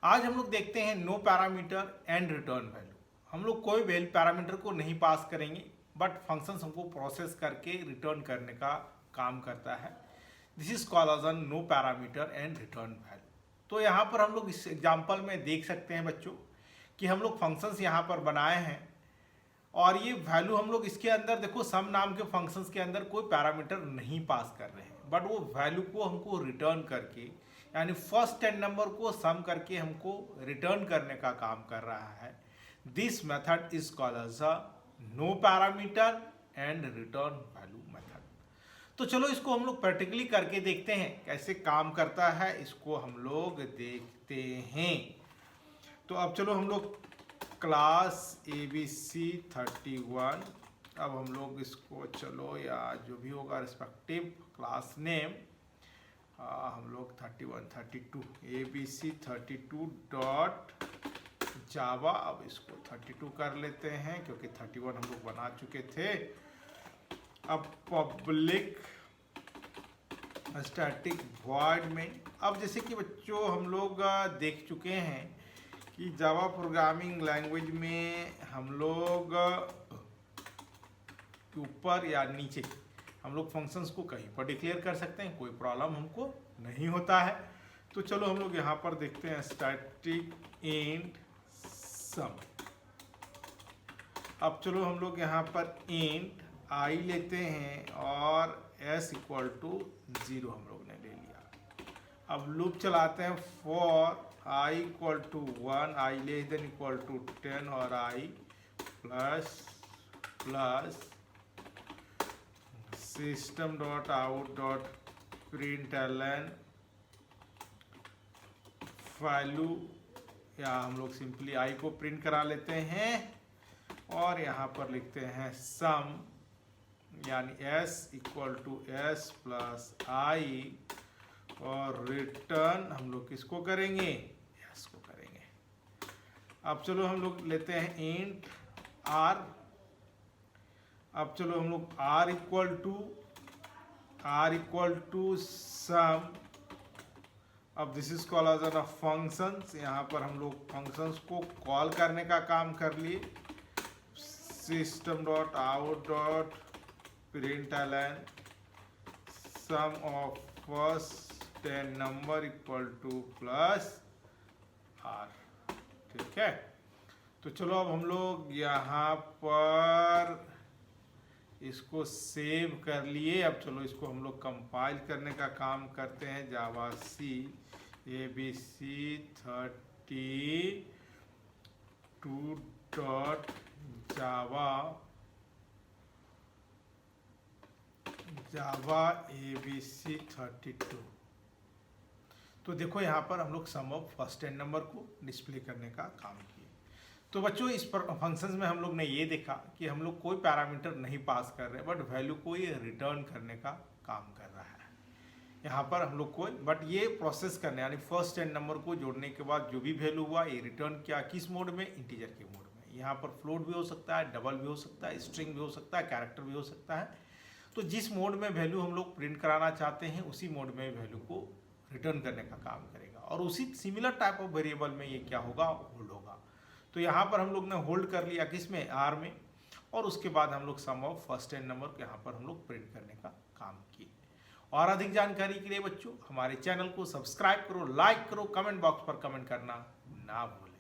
आज हम लोग देखते हैं no parameter and return value. हम लोग कोई वैल्यू पैरामीटर को नहीं पास करेंगे, बट फंक्शंस हमको प्रोसेस करके रिटर्न करने का काम करता है। This is called as an no parameter and return value. तो यहाँ पर हम लोग इस एग्जाम्पल में देख सकते हैं बच्चों कि हम लोग फंक्शंस यहाँ पर बनाए हैं और ये वैल्यू हम लोग इसके अंदर देखो सम नाम के फंक्शंस के अंदर कोई पैरामीटर नहीं पास कर रहे हैं, बट वो वैल्यू को हमको रिटर्न करके यानी फर्स्ट 10 नंबर को सम करके हमको रिटर्न करने का काम कर रहा है। This method is called as a no parameter and return value method. तो चलो इसको हम लोग प्रैक्टिकली करके देखते हैं कैसे काम करता है, इसको हम लोग देखते हैं। तो अब चलो हम लोग क्लास ABC 31, अब हम लोग इसको चलो या जो भी होगा रिस्पेक्टिव क्लास नेम हम लोग 31 32 ABC 32 डॉट जावा, अब इसको 32 कर लेते हैं क्योंकि 31 हम लोग बना चुके थे। अब पब्लिक स्टैटिक वॉइड में, अब जैसे कि बच्चों हम लोग देख चुके हैं कि जावा प्रोग्रामिंग लैंग्वेज में हम लोग ऊपर या नीचे हम लोग फंक्शंस को कहीं पर डिक्लेयर कर सकते हैं, कोई प्रॉब्लम हमको नहीं होता है। तो चलो हम लोग यहाँ पर देखते हैं स्टैटिक इंट सम। अब चलो हम लोग यहाँ पर इंट आई लेते हैं और s इक्वल टू 0 हम लोग ने ले लिया। अब लूप चलाते हैं for i equal to 1, i less than equal to 10 और i plus plus system dot out dot println value, या हम लोग सिंपली i को प्रिंट करा लेते हैं और यहाँ पर लिखते हैं सम यानी s equal to s plus i और रिटर्न हम लोग किसको करेंगे, s को करेंगे। अब चलो हम लोग लेते हैं इंट r। अब चलो हम लोग r इक्वल टू सम। अब this is called as a functions, यहाँ पर हम लोग फंक्शंस को कॉल करने का काम कर लिए। System dot out dot println sum of first 10 number equal to plus r, ठीक है। तो चलो अब हम लोग यहाँ पर इसको सेव कर लिए। अब चलो इसको हम लोग कंपाइल करने का काम करते हैं। जावा सी ABC 32 डॉट जावा ABC 32। तो देखो यहाँ पर हम लोग सम ऑफ फर्स्ट 10 नंबर को डिस्प्ले करने का काम किए। तो बच्चों इस पर फंक्शंस में हम लोग ने ये देखा कि हम लोग कोई पैरामीटर नहीं पास कर रहे, बट वैल्यू को ये रिटर्न करने का काम कर रहा है। यहाँ पर हम लोग कोई बट ये प्रोसेस करने यानी फर्स्ट 10 नंबर को जोड़ने के बाद जो भी वैल्यू हुआ ये रिटर्न किया, किस मोड में, इंटीजर के मोड में। यहाँ पर फ्लोट भी हो सकता है, डबल भी हो सकता है, स्ट्रिंग भी हो सकता है, कैरेक्टर भी हो सकता है। तो जिस मोड में वैल्यू हम लोग प्रिंट कराना चाहते हैं उसी मोड में वैल्यू को रिटर्न करने का काम करेगा, और उसी सिमिलर टाइप ऑफ वेरिएबल में ये क्या होगा, होल्ड होगा। तो यहाँ पर हम लोग ने होल्ड कर लिया किस में, आर में, और उसके बाद हम लोग सम ऑफ फर्स्ट 10 नंबर को यहाँ पर हम लोग प्रिंट करने का काम किए। और अधिक जानकारी के लिए बच्चों हमारे चैनल को सब्सक्राइब करो, लाइक करो, कमेंट बॉक्स पर कमेंट करना ना भूलें।